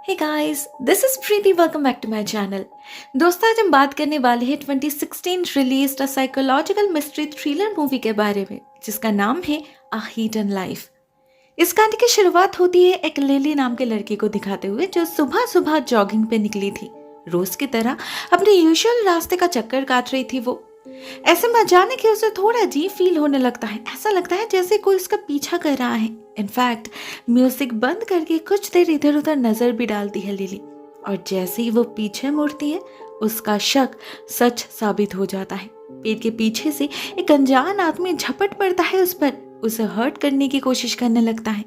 Hey guys, this is Preeti. Welcome back to my channel. दोस्तों, आज हम बात करने वाले हैं 2016 released psychological mystery thriller movie के बारे में, जिसका नाम है अ हिडन लाइफ। इस कहानी की शुरुआत होती है एक लिली नाम के लड़की को दिखाते हुए, जो सुबह सुबह जॉगिंग पे निकली थी। रोज की तरह अपने यूजुअल रास्ते का चक्कर काट रही थी वो। ऐसे में अचानक ही उसे थोड़ा अजीब फील होने लगता है। ऐसा लगता है जैसे कोई उसका पीछा कर रहा है। इनफैक्ट म्यूजिक बंद करके कुछ देर इधर उधर नजर भी डालती है लिली, और जैसे ही वो पीछे मुड़ती है उसका शक सच साबित हो जाता है। पेड़ के पीछे से एक अनजान आदमी झपट पड़ता है उस पर, उसे हर्ट करने की कोशिश करने लगता है।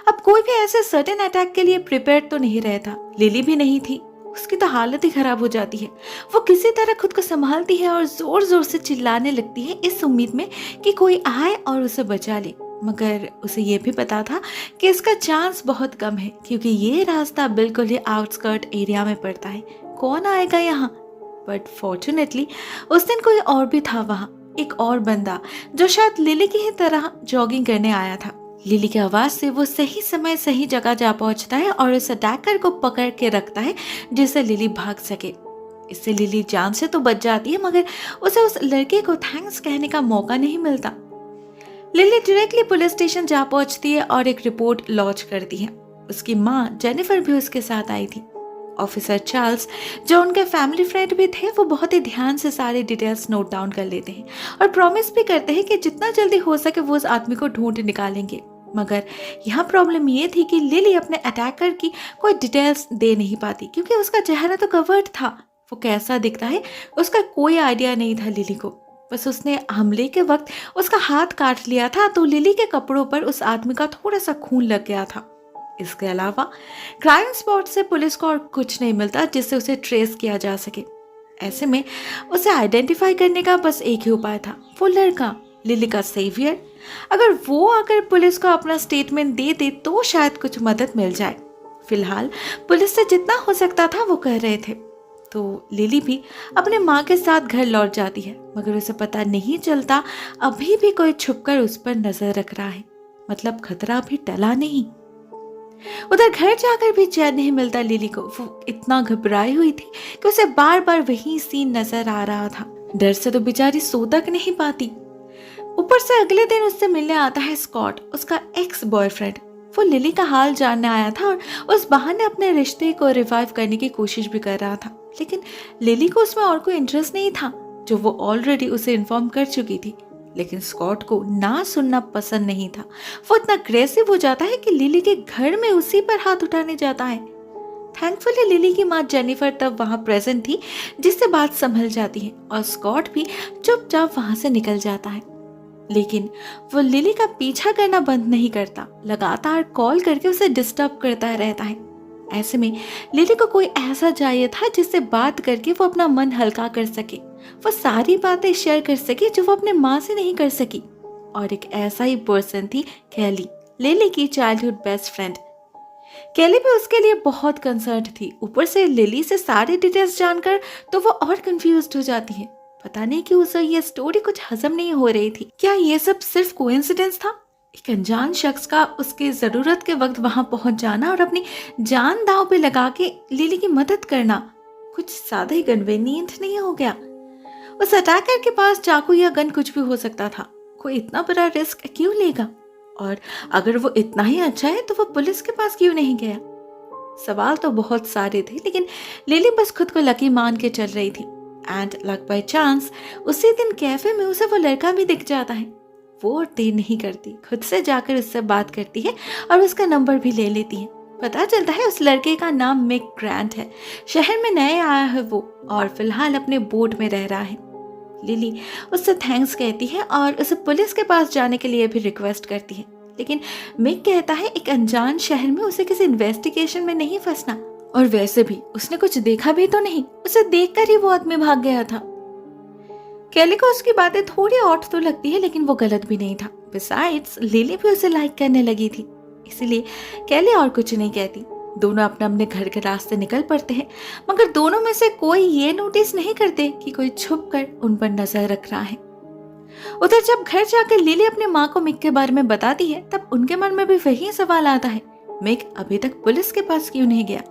अब कोई भी ऐसे सडन अटैक के लिए प्रिपेयर तो नहीं रहता, लिली भी नहीं थी। उसकी तो हालत ही खराब हो जाती है। वो किसी तरह खुद को संभालती है और जोर जोर से चिल्लाने लगती है, इस उम्मीद में कि कोई आए और उसे बचा ले। मगर उसे ये भी पता था कि इसका चांस बहुत कम है, क्योंकि ये रास्ता बिल्कुल ही आउटस्कर्ट एरिया में पड़ता है। कौन आएगा यहाँ? बट फॉर्चुनेटली उस दिन कोई और भी था वहाँ, एक और बंदा जो शायद लिली की ही तरह जॉगिंग करने आया था। लिली की आवाज से वो सही समय सही जगह जा पहुंचता है और उस अटैकर को पकड़ के रखता है, जिससे लिली भाग सके। इससे लिली जान से तो बच जाती है, मगर उसे उस लड़के को थैंक्स कहने का मौका नहीं मिलता। लिली डायरेक्टली पुलिस स्टेशन जा पहुंचती है और एक रिपोर्ट लॉन्च करती है। उसकी माँ जेनिफर भी उसके साथ आई थी। ऑफिसर चार्ल्स, जो उनके फैमिली फ्रेंड भी थे, वो बहुत ही ध्यान से सारी डिटेल्स नोट डाउन कर लेते हैं और प्रॉमिस भी करते हैं कि जितना जल्दी हो सके वो उस आदमी को ढूंढ निकालेंगे। मगर यहाँ प्रॉब्लम ये थी कि लिली अपने अटैकर की कोई डिटेल्स दे नहीं पाती, क्योंकि उसका चेहरा तो कवर्ड था। वो कैसा दिखता है उसका कोई आइडिया नहीं था लिली को। बस उसने हमले के वक्त उसका हाथ काट लिया था, तो लिली के कपड़ों पर उस आदमी का थोड़ा सा खून लग गया था। इसके अलावा क्राइम स्पॉट से पुलिस को और कुछ नहीं मिलता जिससे उसे ट्रेस किया जा सके। ऐसे में उसे आइडेंटिफाई करने का बस एक ही उपाय था, वो लड़का, लिली का सेवियर। अगर वो आकर पुलिस को अपना स्टेटमेंट दे दे तो शायद कुछ मदद मिल जाए। फिलहाल पुलिस से जितना हो सकता था वो कर रहे थे। तो लिली भी अपने माँ के साथ घर लौट जाती है, मगर उसे पता नहीं चलता अभी भी कोई छुपकर उस पर नजर रख रहा है। मतलब खतरा अभी टला नहीं। उधर घर जाकर भी चैन नहीं मिलता लिली को। वो इतना घबराई हुई थी कि उसे बार बार वही सीन नजर आ रहा था। डर से तो बेचारी सो तक नहीं पाती। ऊपर से अगले दिन उससे मिलने आता है स्कॉट, उसका एक्स बॉयफ्रेंड। वो लिली का हाल जानने आया था और उस बहाने अपने रिश्ते को रिवाइव करने की कोशिश भी कर रहा था। लेकिन लिली को उसमें और कोई इंटरेस्ट नहीं था, जो वो ऑलरेडी उसे इन्फॉर्म कर चुकी थी। लेकिन स्कॉट को ना सुनना पसंद नहीं था। वो इतना अग्रेसिव हो जाता है कि लिली के घर में उसी पर हाथ उठाने जाता है। थैंकफुली लिली की माँ जेनिफर तब वहां प्रेजेंट थी, जिससे बात संभल जाती है और स्कॉट भी चुपचाप वहां से निकल जाता है। लेकिन वो लिली का पीछा करना बंद नहीं करता, लगातार कॉल करके उसे डिस्टर्ब करता रहता है। ऐसे में लिली को कोई ऐसा चाहिए था जिससे बात करके वो अपना मन हल्का कर सके, वो सारी बातें शेयर कर सके जो वो अपने माँ से नहीं कर सकी। और एक ऐसा ही पर्सन थी कैली, लिली की चाइल्डहुड बेस्ट फ्रेंड। कैली भी उसके लिए बहुत कंसर्न थी। ऊपर से लिली से सारी डिटेल्स जानकर तो वो और कंफ्यूज्ड हो जाती है। पता नहीं क्यों उसे ये स्टोरी कुछ हजम नहीं हो रही थी। क्या ये सब सिर्फ कोइंसिडेंस था? एक अनजान शख्स का उसकी जरूरत के वक्त वहां पहुंच जाना और अपनी जान दांव पे लगा के लिली की मदद करना कुछ ज्यादा ही कन्वीनियंट नहीं हो गया? उस अटैकर के पास चाकू या गन कुछ भी हो सकता था। कोई इतना बड़ा रिस्क क्यों लेगा? और अगर वो इतना ही अच्छा है तो वो पुलिस के पास क्यों नहीं गया? सवाल तो बहुत सारे थे, लेकिन लिली बस खुद को लकी मान के चल रही थी। एंड लक बाय चांस उसी दिन कैफे में उसे वो लड़का भी दिख जाता है। वो और देर नहीं करती, खुद से जाकर उससे बात करती है और उसका नंबर भी ले लेती है। पता चलता है उस लड़के का नाम मिक ग्रांट है। शहर में नए आया है वो और फिलहाल अपने बोट में रह रहा है। लिली उससे थैंक्स कहती है और उसे पुलिस के पास जाने के लिए भी रिक्वेस्ट करती है। लेकिन मिक कहता है एक अनजान शहर में उसे किसी इन्वेस्टिगेशन में नहीं फंसना, और वैसे भी उसने कुछ देखा भी तो नहीं, उसे देखकर ही वो आदमी भाग गया था। कैली को उसकी बातें थोड़ी ऑड तो लगती है, लेकिन वो गलत भी नहीं था। बिसाइड्स लिली भी उसे लाइक करने लगी थी, इसीलिए कैली और कुछ नहीं कहती। दोनों अपने अपने घर के रास्ते निकल पड़ते हैं, मगर दोनों में से कोई ये नोटिस नहीं करते कि कोई छुप कर उन पर नजर रख रहा है। उधर जब घर जाकर लिली अपनी माँ को मिक के बारे में बताती है, तब उनके मन में भी वही सवाल आता है, मिक अभी तक पुलिस के पास क्यों नहीं गया?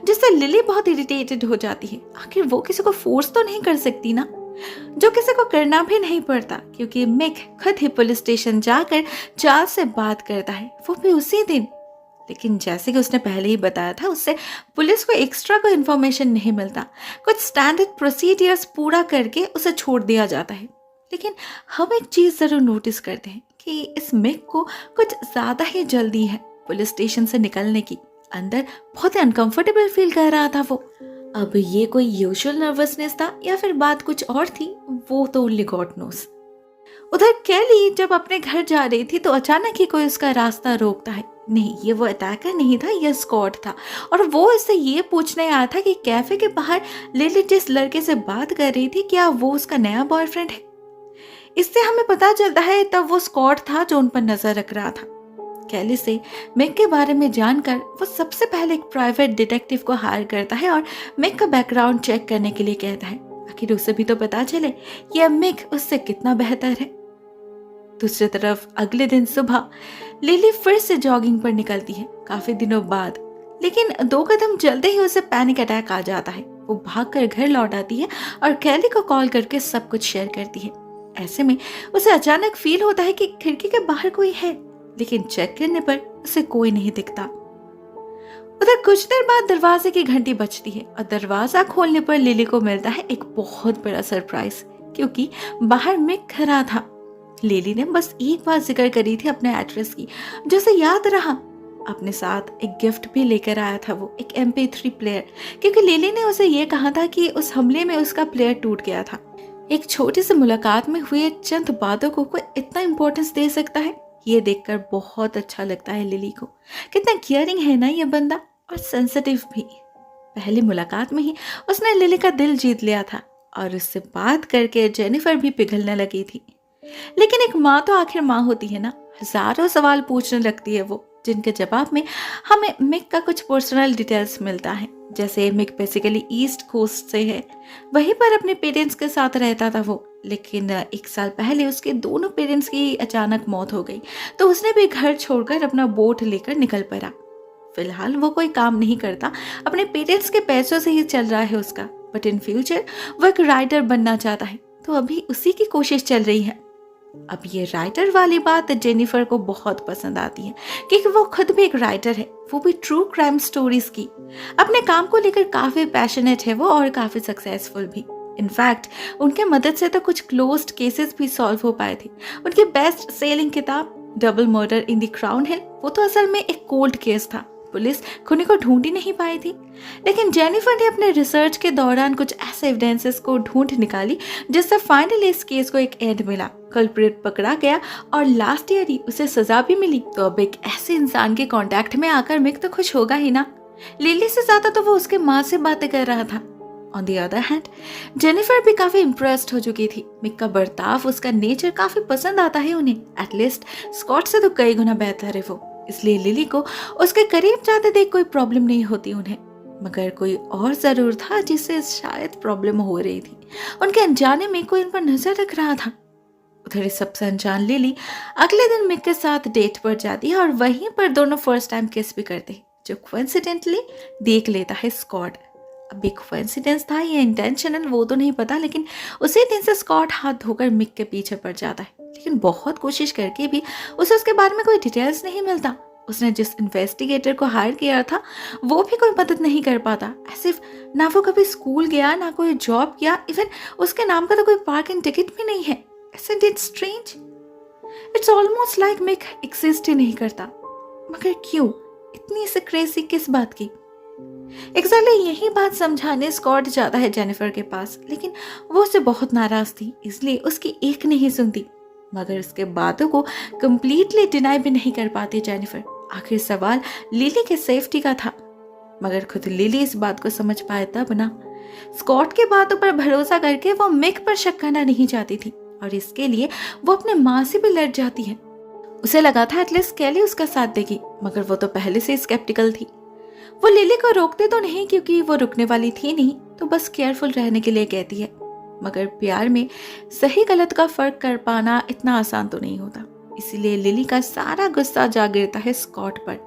जिससे लिली बहुत इरिटेटेड हो जाती है। आखिर वो किसी को फोर्स तो नहीं कर सकती ना, जो किसी को करना भी नहीं पड़ता, क्योंकि मिक खुद ही पुलिस स्टेशन जाकर चार्ल्स से बात करता है, वो भी उसी दिन। लेकिन जैसे कि उसने पहले ही बताया था, उससे पुलिस को एक्स्ट्रा कोई इन्फॉर्मेशन नहीं मिलता। कुछ स्टैंडर्ड प्रोसीडियर्स पूरा करके उसे छोड़ दिया जाता है। लेकिन हम एक चीज जरूर नोटिस करते हैं कि इस मिक को कुछ ज्यादा ही जल्दी है पुलिस स्टेशन से निकलने की। अंदर बहुत ही अनकंफर्टेबल फील कर रहा था वो। अब ये कोई यूजुअल नर्वसनेस था या फिर बात कुछ और थी, वो तो ओनली गॉड नोस। उधर कैली जब अपने घर जा रही थी तो अचानक ही कोई उसका रास्ता रोकता है। नहीं, ये वो अटैकर नहीं था, यह स्कॉट था। और वो इससे ये पूछने आया था कि कैफे के बाहर लिली जिस लड़के से बात कर रही थी, क्या वो उसका नया बॉयफ्रेंड है। इससे हमें पता चलता है तब वो स्कॉट था जो उन पर नजर रख रहा था। कैली से मिक के बारे में जानकर वो सबसे पहले एक प्राइवेट डिटेक्टिव को हायर करता है और मिक का बैकग्राउंड चेक करने के लिए कहता है। आखिर उसे भी तो पता चले यह मिक उससे कितना बेहतर है। दूसरी तरफ अगले दिन सुबह लिली फिर से जॉगिंग पर निकलती है काफी दिनों बाद। लेकिन 2 कदम चलते ही उसे पैनिक अटैक आ जाता है। वो भागकर घर लौट आती है और कैली को कॉल करके सब कुछ शेयर करती है। ऐसे में उसे अचानक फील होता है कि खिड़की के बाहर कोई है, लेकिन चेक करने पर उसे कोई नहीं दिखता। उधर कुछ देर बाद दरवाजे की घंटी बजती है और दरवाजा खोलने पर लिली को मिलता है एक बहुत बड़ा सरप्राइज, क्योंकि बाहर मिक खड़ा था। लिली ने बस एक बार जिक्र करी थी अपने एड्रेस की, जो उसे याद रहा। अपने साथ एक गिफ्ट भी लेकर आया था वो, एक MP3 प्लेयर, क्योंकि लिली ने उसे ये कहा था कि उस हमले में उसका प्लेयर टूट गया था। एक छोटी सी मुलाकात में हुए चंद बातों को कोई इतना इम्पोर्टेंस दे सकता है, ये देखकर बहुत अच्छा लगता है लिली को। कितना केयरिंग है ना ये बंदा, और सेंसिटिव भी। पहली मुलाकात में ही उसने लिली का दिल जीत लिया था और उससे बात करके जेनिफर भी पिघलने लगी थी। लेकिन एक माँ तो आखिर माँ होती है ना, हजारों सवाल पूछने लगती है वो, जिनके जवाब में हमें मिक का कुछ पर्सनल डिटेल्स मिलता है। जैसे मिक बेसिकली ईस्ट कोस्ट से है, वहीं पर अपने पेरेंट्स के साथ रहता था वो। लेकिन 1 साल पहले उसके दोनों पेरेंट्स की अचानक मौत हो गई, तो उसने भी घर छोड़कर अपना बोट लेकर निकल पड़ा। फिलहाल वो कोई काम नहीं करता, अपने पेरेंट्स के पैसों से ही चल रहा है उसका। बट इन फ्यूचर वो एक राइटर बनना चाहता है, तो अभी उसी की कोशिश चल रही है। अब ये राइटर वाली बात जेनिफर को बहुत पसंद आती है, क्योंकि वो खुद भी एक राइटर है, वो भी ट्रू क्राइम स्टोरीज की। अपने काम को लेकर काफी पैशनेट है वो और काफी सक्सेसफुल भी। इनफैक्ट उनके मदद से तो कुछ क्लोज्ड केसेस भी सॉल्व हो पाए थे। उनकी बेस्ट सेलिंग किताब double murder in the Crown Hill, वो तो असल में एक कोल्ड केस था। पुलिस खूनी को ढूंढ ही नहीं पाई थी, लेकिन जेनिफर ने अपने रिसर्च के दौरान कुछ ऐसे एविडेंसेस को ढूंढ निकाली जिससे फाइनली इस केस को एक एंड मिला। कल्प्रिट पकड़ा गया और लास्ट ईयर ही उसे सजा भी मिली। तो अब एक ऐसे इंसान के कांटेक्ट में आकर मिक तो खुश होगा ही ना। लिली से ज्यादा तो वो उसके माँ से बातें कर रहा था। On the other hand Jennifer भी काफी इम्प्रेस्ड हो चुकी थी। मिक का बर्ताव, उसका नेचर काफी पसंद आता है उन्हें। एटलीस्ट स्कॉट से तो कई गुना बेहतर है वो, इसलिए लिली को उसके करीब जाते देख कोई प्रॉब्लम नहीं होती उन्हें। मगर कोई और जरूर था जिससे शायद प्रॉब्लम हो रही थी। उनके अनजाने में कोई उन पर नजर रख रहा था। उधर सबसे अनजान लिली अगले दिन मिक के साथ डेट पर जाती है और वहीं पर दोनों फर्स्ट टाइम किस भी करते हैं, जो कोइंसिडेंटली देख लेता है स्कॉट। अब एक कोइंसिडेंस था या इंटेंशनल वो तो नहीं पता, लेकिन उसी दिन से स्कॉट हाथ धोकर मिक के पीछे पड़ जाता है। लेकिन बहुत कोशिश करके भी उसे उसके बारे में कोई डिटेल्स नहीं मिलता। उसने जिस इन्वेस्टिगेटर को हायर किया था वो भी कोई मदद नहीं कर पाता। ऐसे ना वो कभी स्कूल गया, ना कोई जॉब किया, इवन उसके नाम का तो कोई पार्किंग टिकट भी नहीं है। Isn't it strange? It's almost like Mick exist ही नहीं करता। मगर क्यों? इतनी से क्रेजी किस बात की? एक्जेक्टली यही बात समझाने स्कॉट जाता है जेनिफर के पास, लेकिन वो उससे बहुत नाराज थी, इसलिए उसकी एक नहीं सुनती। मगर उसके बातों को कंप्लीटली डिनाई भी नहीं कर पाती जेनिफर। आखिर सवाल लिली के सेफ्टी का था, मगर खुद लिली इस बात को समझ पाए तब ना। स्कॉट के बातों पर भरोसा करके वो मिक पर शक करना नहीं चाहती थी और इसके लिए वो अपने माँ से भी लड़ जाती है। उसे लगा था एटलीस्ट कैली उसका साथ देगी, मगर वो तो पहले से स्केप्टिकल थी। वो लिली को रोकते तो नहीं क्योंकि वो रुकने वाली थी नहीं, तो बस केयरफुल रहने के लिए कहती है। मगर प्यार में सही गलत का फर्क कर पाना इतना आसान तो नहीं होता, इसीलिए लिली का सारा गुस्सा जा गिरता है स्कॉट पर।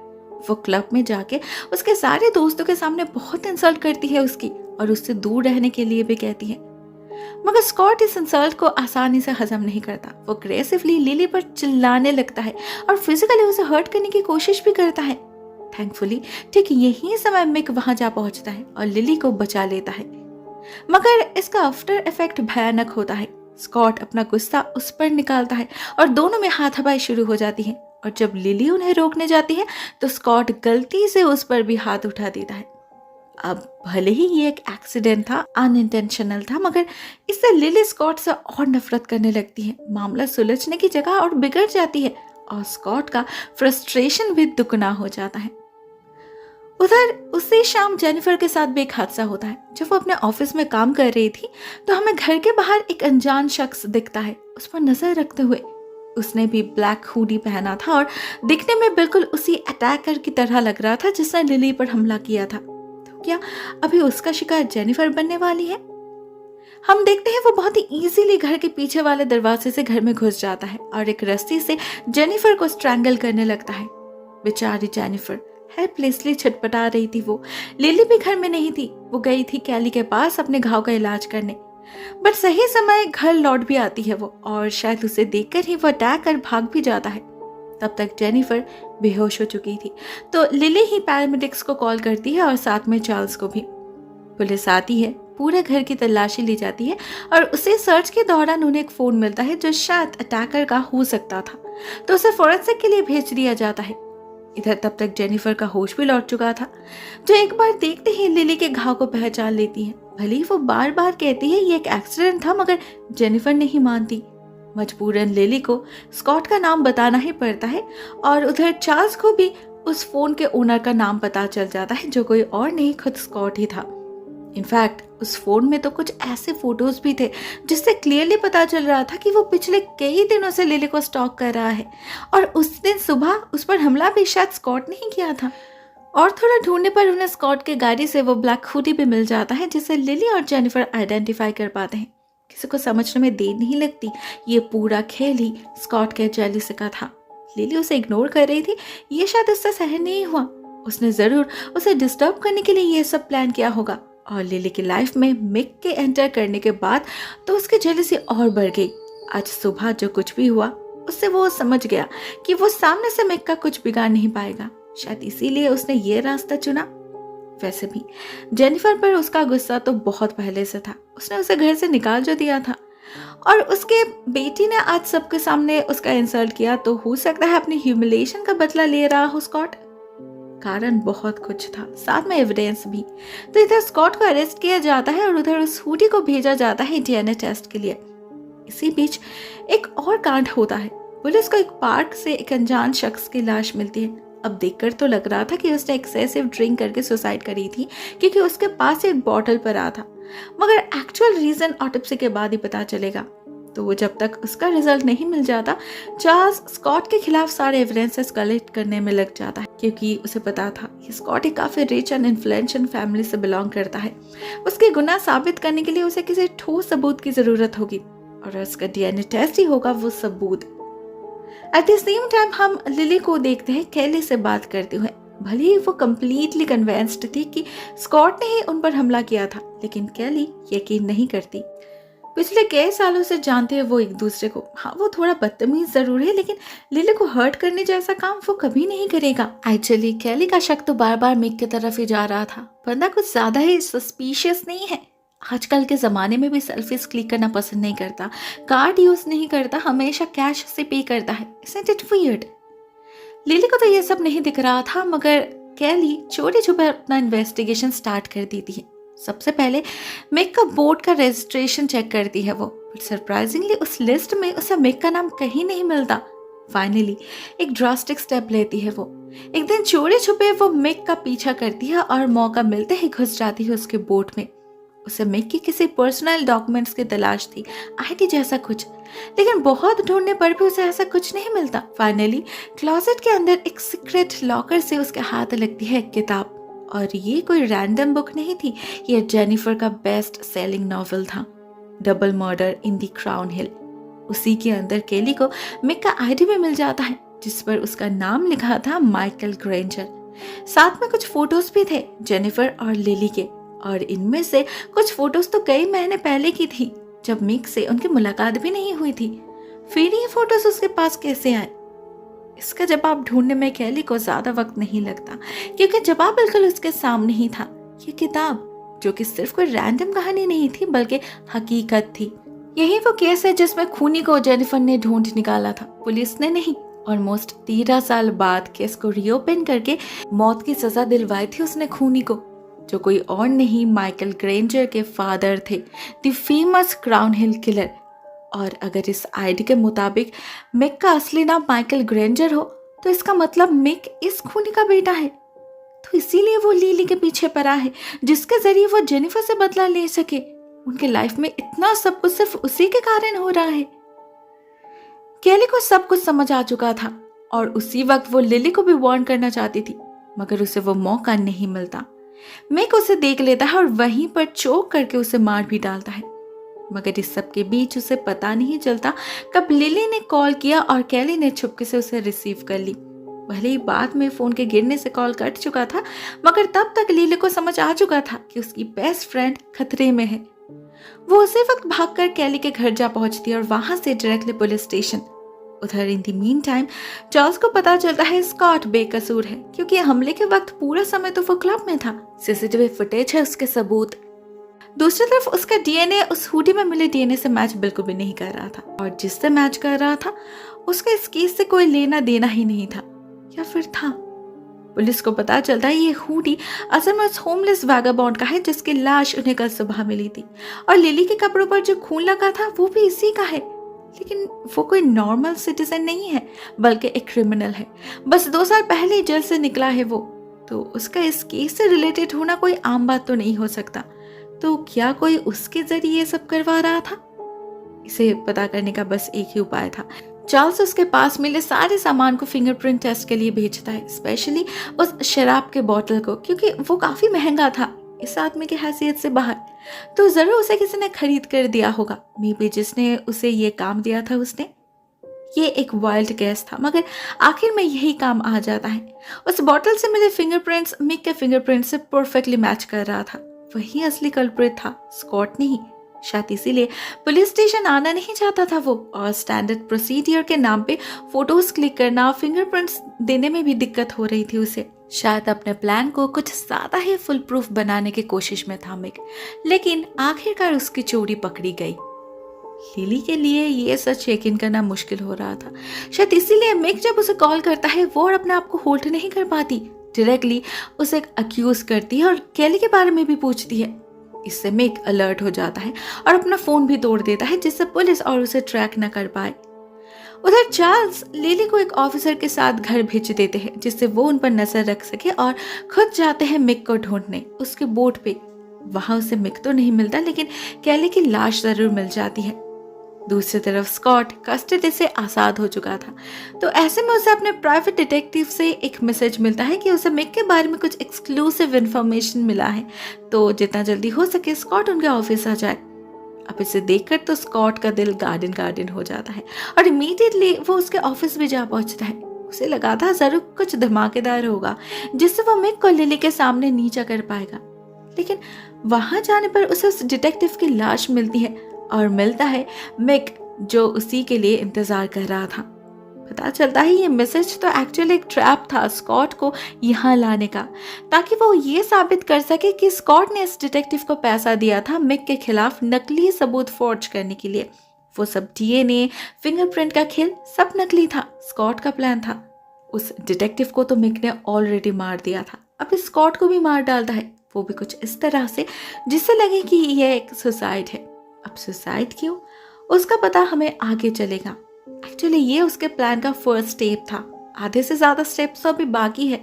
वो क्लब में जाके उसके सारे दोस्तों के सामने बहुत इंसल्ट करती है उसकी और उससे दूर रहने के लिए भी कहती है। मगर स्कॉट इस इंसल्ट को आसानी से हजम नहीं करता। वो अग्रेसिवली लिली पर चिल्लाने लगता है और फिजिकली उसे हर्ट करने की कोशिश भी करता है। थैंकफुली ठीक यही समय मिक वहां जा पहुंचता है और लिली को बचा लेता है। मगर इसका आफ्टर इफेक्ट भयानक होता है। स्कॉट अपना गुस्सा उस पर निकालता है और दोनों में हाथापाई शुरू हो जाती है और जब लिली उन्हें रोकने जाती है तो स्कॉट गलती से उस पर भी हाथ उठा देता है। अब भले ही ये एक एक्सीडेंट था, अनइंटेंशनल था, मगर इससे लिली स्कॉट से और नफरत करने लगती है। मामला सुलझने की जगह और बिगड़ जाती है और स्कॉट का फ्रस्ट्रेशन भी दुगना हो जाता है। उधर उसी शाम जेनिफर के साथ भी एक हादसा होता है। जब वो अपने ऑफिस में काम कर रही थी तो हमें घर के बाहर एक अनजान शख्स दिखता है, उस पर नजर रखते हुए। उसने भी ब्लैक हुडी पहना था और दिखने में बिल्कुल उसी अटैकर की तरह लग रहा था जिसने लिली पर हमला किया था। तो क्या अभी उसका शिकार जेनिफर बनने वाली है? हम देखते हैं वो बहुत ही इजीली घर के पीछे वाले दरवाजे से घर में घुस जाता है और एक रस्सी से जेनिफर को स्ट्रैंगल करने लगता है। बेचारी जेनिफर हेल्पलेसली छटपटा रही थी। वो लिली भी घर में नहीं थी। वो गई थी कैली के पास अपने घाव का इलाज करने, बट सही समय घर लौट भी आती है वो, और शायद उसे देखकर ही वो अटैक कर भाग भी जाता है। तब तक जेनिफर बेहोश हो चुकी थी तो लिली ही पैरामेडिक्स को कॉल करती है और साथ में चार्ल्स को भी। पुलिस आती है, पूरे घर की तलाशी ली जाती है और उसे सर्च के दौरान उन्हें एक फोन मिलता है जो शायद अटैकर का हो सकता था, तो उसे फोरेंसिक के लिए भेज दिया जाता है। इधर तब तक जेनिफर का होश भी लौट चुका था, जो एक बार देखते ही लिली के घाव को पहचान लेती है। भले ही वो बार बार कहती है ये एक एक्सीडेंट था, मगर जेनिफर नहीं मानती। मजबूरन लिली को स्कॉट का नाम बताना ही पड़ता है और उधर चार्ल्स को भी उस फोन के ओनर का नाम पता चल जाता है, जो कोई और नहीं खुद स्कॉट ही था। इनफैक्ट उस फोन में तो कुछ ऐसे फोटोज भी थे जिससे क्लियरली पता चल रहा था कि वो पिछले कई दिनों से लिली को स्टॉक कर रहा है और उस दिन सुबह उस पर हमला भी शायद स्कॉट ने ही किया था। और थोड़ा ढूंढने पर उन्हें स्कॉट के गाड़ी से वो ब्लैक हुडी भी मिल जाता है जिसे लिली और जेनिफर आइडेंटिफाई कर पाते हैं। किसी को समझने में देर नहीं लगती, ये पूरा खेल ही स्कॉट के जेलिसी का था। लिली उसे इग्नोर कर रही थी, ये शायद उससे सहन नहीं हुआ। उसने जरूर उसे डिस्टर्ब करने के लिए ये सब प्लान किया होगा। और लिली की लाइफ में मिक के एंटर करने के बाद तो उसकी जेलसी और बढ़ गई। आज सुबह जो कुछ भी हुआ उससे वो समझ गया कि वो सामने से मिक का कुछ बिगाड़ नहीं पाएगा। शायद इसीलिए उसने ये रास्ता चुना। वैसे भी जेनिफर पर उसका गुस्सा तो बहुत पहले से था। उसने उसे घर से निकाल जो दिया था और उसके बेटी ने आज सबके सामने उसका इंसल्ट किया, तो हो सकता है अपनी ह्यूमिलिएशन का बदला ले रहा हो स्कॉट। कारण बहुत कुछ था, साथ में एविडेंस भी। तो इधर स्कॉट को अरेस्ट किया जाता है और उधर उस हुडी को भेजा जाता है डीएनए टेस्ट के लिए। इसी बीच एक और कांड होता है। पुलिस को एक पार्क से एक अनजान शख्स की लाश मिलती है। अब देखकर तो लग रहा था कि उसने एक्सेसिव ड्रिंक करके सुसाइड करी थी, क्योंकि उसके पास एक बॉटल पड़ा था, मगर एक्चुअल रीजन ऑटोप्सी के बाद ही पता चलेगा। तो वो जब तक उसका रिजल्ट नहीं मिल जाता, चार्ल्स स्कॉट के खिलाफ सारे एविडेंसेस कलेक्ट करने में लग जाता है, क्योंकि उसे पता था कि स्कॉट एक काफी रिच एंड इन्फ्लुएंशियल फैमिली से बिलोंग करता है। उसके गुनाह साबित करने के लिए उसे किसी ठोस सबूत की जरूरत होगी और उसका डीएनए टेस्ट ही होगा वो सबूत। एट द सेम टाइम हम लिली को देखते हैं कैली से बात करते हुए। भले ही वो कंप्लीटली कन्विंस्ड थी कि स्कॉट ने ही उन पर हमला किया था, लेकिन कैली यकीन नहीं करती। पिछले कई सालों से जानते हैं वो एक दूसरे को। हाँ, वो थोड़ा बदतमीज जरूर है, लेकिन लिली को हर्ट करने जैसा काम वो कभी नहीं करेगा। एक्चुअली कैली का शक तो बार बार मिक की तरफ ही जा रहा था। बंदा कुछ ज्यादा ही सस्पिशियस नहीं है। आजकल के ज़माने में भी सेल्फीज क्लिक करना पसंद नहीं करता, कार्ड यूज़ नहीं करता, हमेशा कैश से पे करता है। Isn't it weird? लिली को तो ये सब नहीं दिख रहा था, मगर कैली चोरी छुपे अपना इन्वेस्टिगेशन स्टार्ट कर देती है। सबसे पहले मिक का बोर्ड का रजिस्ट्रेशन चेक करती है वो, बट सरप्राइजिंगली उस लिस्ट में उसे मिक का नाम कहीं नहीं मिलता। फाइनली एक ड्रास्टिक स्टेप लेती है वो। एक दिन चोरी छुपे वो मिक का पीछा करती है और मौका मिलते ही घुस जाती है उसके बोट में। उसे मिक की किसी पर्सनल डॉक्यूमेंट्स की तलाश थी, आईडी जैसा कुछ, लेकिन बहुत ढूंढने पर भी उसे ऐसा कुछ नहीं मिलता। फाइनली क्लोजेट के अंदर एक सीक्रेट लॉकर से उसके हाथ लगती है एक किताब, और ये कोई रैंडम बुक नहीं थी, ये जेनिफर का बेस्ट सेलिंग नॉवेल था, double murder in the Crown Hill. उसी के अंदर केली को मिक का आईडी भी मिल जाता है, जिस पर उसका नाम लिखा था माइकल ग्रेंजर। साथ में कुछ फोटोज भी थे जेनिफर और लिली के, और इनमें से कुछ फोटोज तो कई महीने पहले की थी जब मिक से उनकी मुलाकात भी नहीं हुई थी। फिर ये फोटोज उसके पास कैसे आए? इसका जवाब ढूंढने में कैली को ज्यादा वक्त नहीं लगता, क्योंकि जवाब बिल्कुल उसके सामने ही था। ये किताब, जो कि सिर्फ कोई रैंडम कहानी नहीं थी बल्कि हकीकत थी। यही वो केस है जिसमें खूनी को जेनिफर ने ढूंढ निकाला था, पुलिस ने नहीं। ऑलमोस्ट 13 साल बाद केस को रीओपन करके मौत की सजा दिलवाई थी उसने खूनी को, जो कोई और नहीं माइकल ग्रेंजर के फादर थे, the famous crown hill killer. और अगर इस आईडी के मुताबिक मिक का असली नाम माइकल ग्रेंजर हो, तो इसका मतलब मिक इस खूनी का बेटा है। तो इसीलिए वो लिली के पीछे पड़ा है, जिसके जरिए वो जेनिफर से बदला ले सके। उनके लाइफ में इतना सब कुछ सिर्फ उसी के कारण हो रहा है। केली को सब कुछ समझ आ चुका था, और उसी वक्त वो लिली को भी वार्न करना चाहती थी, मगर उसे वो मौका नहीं मिलता। मिक उसे देख लेता है और वहीं पर चोक करके उसे मार भी डालता है। मगर इस सब के बीच उसे पता नहीं चलता कब लिली ने कॉल किया और केली ने चुपके से उसे रिसीव कर ली। भले ही बाद में फोन के गिरने से कॉल कट चुका था, मगर तब तक लिली को समझ आ चुका था कि उसकी बेस्ट फ्रेंड खतरे में है। वो उसी वक्त भागकर केली के घर जा पहुंचती है और वहां से डायरेक्टली पुलिस स्टेशन। उधर in the meantime Charles को पता चलता है स्कॉट बेकसूर है, क्योंकि हमले के वक्त पूरा समय तो वो क्लब में था। सीसीटीवी फुटेज है उसके सबूत। दूसरी तरफ उसका डीएनए उस हुडी में मिले डीएनए से मैच बिल्कुल भी नहीं कर रहा था, और जिससे मैच कर रहा था उसका इस केस से कोई लेना देना ही नहीं था, या फिर था। पुलिस को पता चलता है ये हुडी असल में उस होमलेस वैगाबॉन्ड का है जिसकी लाश उन्हें कल सुबह मिली थी, और लिली के कपड़ों पर जो खून लगा था वो भी इसी का है। लेकिन वो कोई नॉर्मल सिटीजन नहीं है, बल्कि एक क्रिमिनल है। बस 2 साल पहले ही जेल से निकला है वो, तो उसका इस केस से रिलेटेड होना कोई आम बात तो नहीं हो सकता। तो क्या कोई उसके जरिए ये सब करवा रहा था? इसे पता करने का बस एक ही उपाय था। चार्ल्स उसके पास मिले सारे सामान को फिंगरप्रिंट टेस्ट के लिए भेजता है, स्पेशली उस शराब के बोतल को, क्योंकि वो काफी महंगा था इस आदमी की हैसियत से बाहर। तो जरूर उसे किसी ने खरीद कर दिया होगा। मे बी जिसने उसे ये काम दिया था उसने। ये एक वाइल्ड गैस था, मगर आखिर में यही काम आ जाता है। उस बोतल से मिले फिंगरप्रिंट्स मिक के फिंगरप्रिंट से परफेक्टली मैच कर रहा था। वही असली कल्प्रिट था, स्कॉट नहीं। शायद इसीलिए पुलिस स्टेशन आना नहीं चाहता था वो, और स्टैंडर्ड प्रोसीडियर के नाम पे फोटोज क्लिक करना, फिंगरप्रिंट्स देने में भी दिक्कत हो रही थी उसे। शायद अपने प्लान को कुछ ज्यादा ही फुल प्रूफ बनाने की कोशिश में था मिक, लेकिन आखिरकार उसकी चोरी पकड़ी गई। लिली के लिए ये सच यकीन करना मुश्किल हो रहा था। शायद इसीलिए मिक जब उसे कॉल करता है वो और अपने आप को होल्ड नहीं कर पाती, डायरेक्टली उसे अक्यूज करती है और केली के बारे में भी पूछती है। इससे मिक अलर्ट हो जाता है और अपना फोन भी तोड़ देता है, जिससे पुलिस और उसे ट्रैक न कर पाए। उधर चार्ल्स लिली को एक ऑफिसर के साथ घर भेज देते हैं, जिससे वो उन पर नजर रख सके, और खुद जाते हैं मिक को ढूंढने उसके बोट पे। वहां उसे मिक तो नहीं मिलता, लेकिन केली की लाश जरूर मिल जाती है। दूसरी तरफ स्कॉट कस्टडी से आजाद हो चुका था, तो ऐसे में उसे अपने प्राइवेट डिटेक्टिव से एक मैसेज मिलता है कि उसे मिक के बारे में कुछ एक्सक्लूसिव इंफॉर्मेशन मिला है, तो जितना जल्दी हो सके स्कॉट उनके ऑफिस आ जाए। अब इसे देखकर तो स्कॉट का दिल गार्डन गार्डन हो जाता है, और इमीडिएटली वो उसके ऑफिस भी जा पहुंचता है। उसे लगा था जरूर कुछ धमाकेदार होगा जिससे वो मिक को लिली के सामने नीचा कर पाएगा, लेकिन वहां जाने पर उसे उस डिटेक्टिव की लाश मिलती है, और मिलता है मिक, जो उसी के लिए इंतजार कर रहा था। पता चलता है ये मैसेज तो एक्चुअली एक ट्रैप था स्कॉट को यहाँ लाने का, ताकि वो ये साबित कर सके कि स्कॉट ने इस डिटेक्टिव को पैसा दिया था मिक के खिलाफ नकली सबूत फोर्ज करने के लिए। वो सब डीएनए, फिंगरप्रिंट का खेल सब नकली था, स्कॉट का प्लान था। उस डिटेक्टिव को तो मिक ने ऑलरेडी मार दिया था, अब स्कॉट को भी मार डालता है, वो भी कुछ इस तरह से जिससे लगे कि यह एक सुसाइड है। अब सुसाइड क्यों, उसका पता हमें आगे चलेगा। एक्चुअली ये उसके प्लान का फर्स्ट स्टेप था, आधे से ज्यादा स्टेप्स तो अभी बाकी है।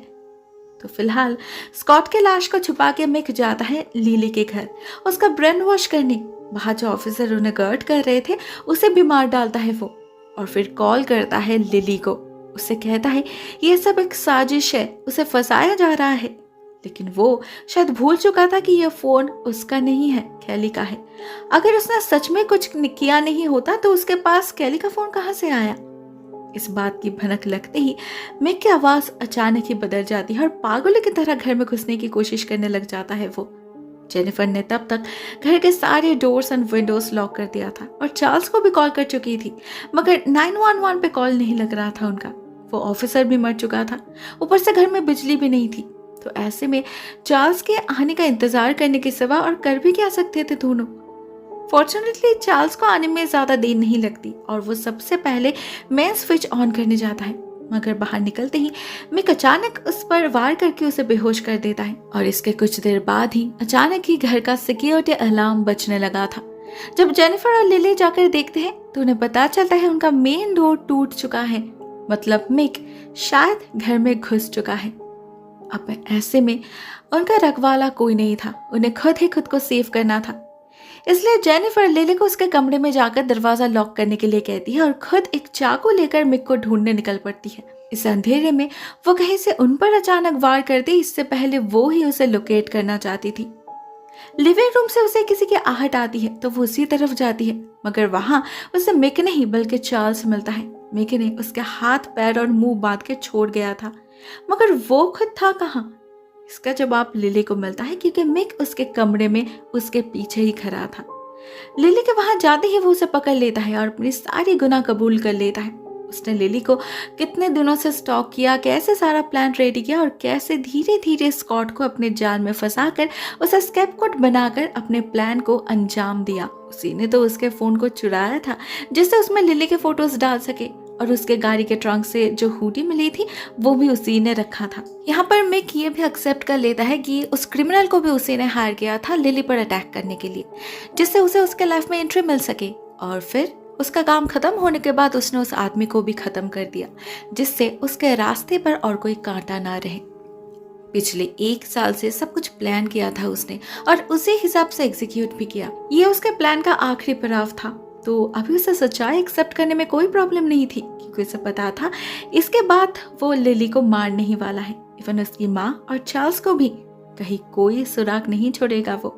तो फिलहाल स्कॉट के लाश को छुपा के मिक जाता है लिली के घर उसका ब्रेन वॉश करने। वहां जो ऑफिसर उन्हें गार्ड कर रहे थे उसे भी मार डालता है वो, और फिर कॉल करता है लिली को। उससे कहता है ये सब एक साजिश है, उसे फंसाया जा रहा है। लेकिन वो शायद भूल चुका था कि यह फोन उसका नहीं है, केली का है। अगर उसने सच में कुछ किया नहीं होता तो उसके पास केली का फोन कहां से आया? इस बात की भनक लगते ही मिक की आवाज अचानक ही बदल जाती है और पागलों की तरह घर में घुसने की कोशिश करने लग जाता है वो। जेनिफर ने तब तक घर के सारे डोर्स एंड विंडोज लॉक कर दिया था और चार्ल्स को भी कॉल कर चुकी थी, मगर 911 पे कॉल नहीं लग रहा था उनका। वो ऑफिसर भी मर चुका था, ऊपर से घर में बिजली भी नहीं थी। तो ऐसे में चार्ल्स के आने का इंतजार करने के सिवा और कर भी क्या सकते थे दोनों। फॉर्चुनेटली चार्ल्स को आने में ज्यादा देर नहीं लगती और वो सबसे पहले मेन स्विच ऑन करने जाता है, मगर बाहर निकलते ही मिक अचानक उस पर वार करके उसे बेहोश कर देता है और इसके कुछ देर बाद ही अचानक ही घर का सिक्योरिटी अलार्म बजने लगा था। जब जेनिफर और लिली जाकर देखते हैं तो उन्हें पता चलता है उनका मेन डोर टूट चुका है, मतलब मिक शायद घर में घुस चुका है। अब ऐसे में उनका रखवाला कोई नहीं था, उन्हें खुद ही खुद को सेव करना था। इसलिए जेनिफर लिली को उसके कमरे में जाकर दरवाजा लॉक करने के लिए कहती है और खुद एक चाकू लेकर मिक को ढूंढने निकल पड़ती है। इस अंधेरे में वो कहीं से उन पर अचानक वार करती, इससे पहले वो ही उसे लोकेट करना चाहती थी। लिविंग रूम से उसे किसी की आहट आती है तो वो उसी तरफ जाती है, मगर वहां उसे मिक नहीं बल्कि चार्ल्स मिलता है। मिक ने उसके हाथ पैर और मुंह बांध के छोड़ गया था, मगर वो खुद था कहाँ? इसका जवाब लिली को मिलता है क्योंकि मिक उसके कमरे में उसके पीछे ही खड़ा था। लिली के वहां जाते ही वो उसे पकड़ लेता है और अपनी सारी गुनाह कबूल कर लेता है। उसने लिली को कितने दिनों से स्टॉक किया, कैसे सारा प्लान रेडी किया और कैसे धीरे धीरे स्कॉट को अपने जाल में फंसाकर उसे स्केपगोट बनाकर अपने प्लान को अंजाम दिया। उसी ने तो उसके फोन को चुराया था जिससे उसमें लिली के फोटोज डाल सके, और उसके गाड़ी के ट्रंक से जो हुडी मिली थी वो भी उसी ने रखा था। यहाँ पर मिक ये भी एक्सेप्ट कर लेता है कि उस क्रिमिनल को भी उसी ने हायर किया था लिली पर अटैक करने के लिए, जिससे उसे उसके लाइफ में एंट्री मिल सके। और फिर उसका काम खत्म होने के बाद उसने उस आदमी को भी खत्म कर दिया, जिससे उसके रास्ते पर और कोई कांटा ना रहे। पिछले 1 साल से सब कुछ प्लान किया था उसने और उसी हिसाब से एग्जीक्यूट भी किया। ये उसके प्लान का आखिरी पड़ाव था, तो अभी उसे सच्चाई एक्सेप्ट करने में कोई प्रॉब्लम नहीं थी क्योंकि उसे पता था इसके बाद वो लिली को मारने ही वाला है। इवन उसकी माँ और चार्ल्स को भी कहीं कोई सुराग नहीं छोड़ेगा वो।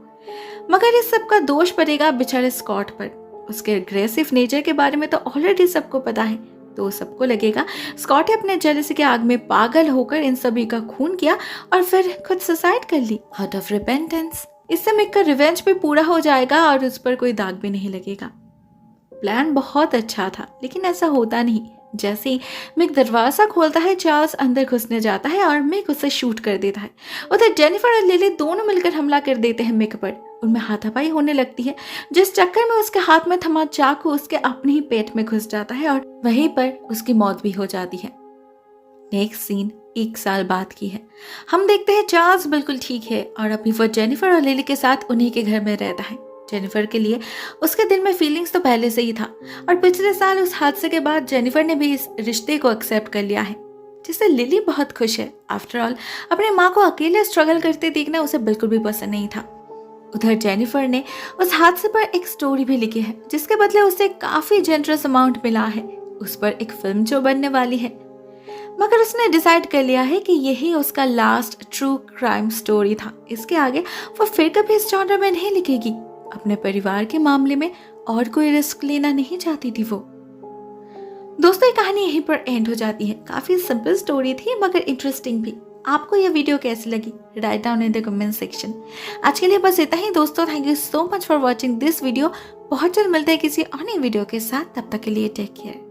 मगर इस सब का दोष पड़ेगा बेचारे स्कॉट पर। उसके एग्रेसिव नेचर के बारे में तो ऑलरेडी सबको पता है, तो सबको लगेगा स्कॉट ने अपने जेलसी के आग में पागल होकर इन सभी का खून किया और फिर खुद सुसाइड कर ली आउट ऑफ रिपेंटेंस। इससे मिक का रिवेंज भी पूरा हो जाएगा और उस पर कोई दाग भी नहीं लगेगा। प्लान बहुत अच्छा था, लेकिन ऐसा होता नहीं। जैसे ही मिक दरवाजा खोलता है चार्ल्स अंदर घुसने जाता है और मिक उसे शूट कर देता है। उधर जेनिफर और लिली दोनों मिलकर हमला कर देते हैं मिक पर। उनमें हाथापाई होने लगती है, जिस चक्कर में उसके हाथ में थमा चाकू उसके अपने ही पेट में घुस जाता है और वहीं पर उसकी मौत भी हो जाती है। नेक्स्ट सीन 1 साल बाद की है। हम देखते हैं चार्ल्स बिल्कुल ठीक है और अभी वो जेनिफर और लिली के साथ उन्हीं के घर में रहता है। जेनिफर के लिए उसके दिल में फीलिंग्स तो पहले से ही था और पिछले साल उस हादसे के बाद जेनिफर ने भी इस रिश्ते को एक्सेप्ट कर लिया है, जिससे लिली बहुत खुश है। आफ्टर ऑल अपनी माँ को अकेले स्ट्रगल करते देखना उसे बिल्कुल भी पसंद नहीं था। उधर जेनिफर ने उस हादसे पर एक स्टोरी भी लिखी है, जिसके बदले उसे काफी जेनरस अमाउंट मिला है। उस पर एक फिल्म जो बनने वाली है, मगर उसने डिसाइड कर लिया है कि यही उसका लास्ट ट्रू क्राइम स्टोरी था। इसके आगे वो फिर कभी इस जॉनर में नहीं लिखेगी। अपने परिवार के मामले में और कोई रिस्क लेना नहीं चाहती थी वो। दोस्तों, ये कहानी यहीं पर एंड हो जाती है। काफी सिंपल स्टोरी थी मगर इंटरेस्टिंग भी। आपको यह वीडियो कैसी लगी? Write down in the comment section. आज के लिए बस इतना ही दोस्तों। Thank you so much for watching this video. बहुत जल्द मिलते हैं किसी अन्य वीडियो के साथ। तब तक के लिए टेक केयर।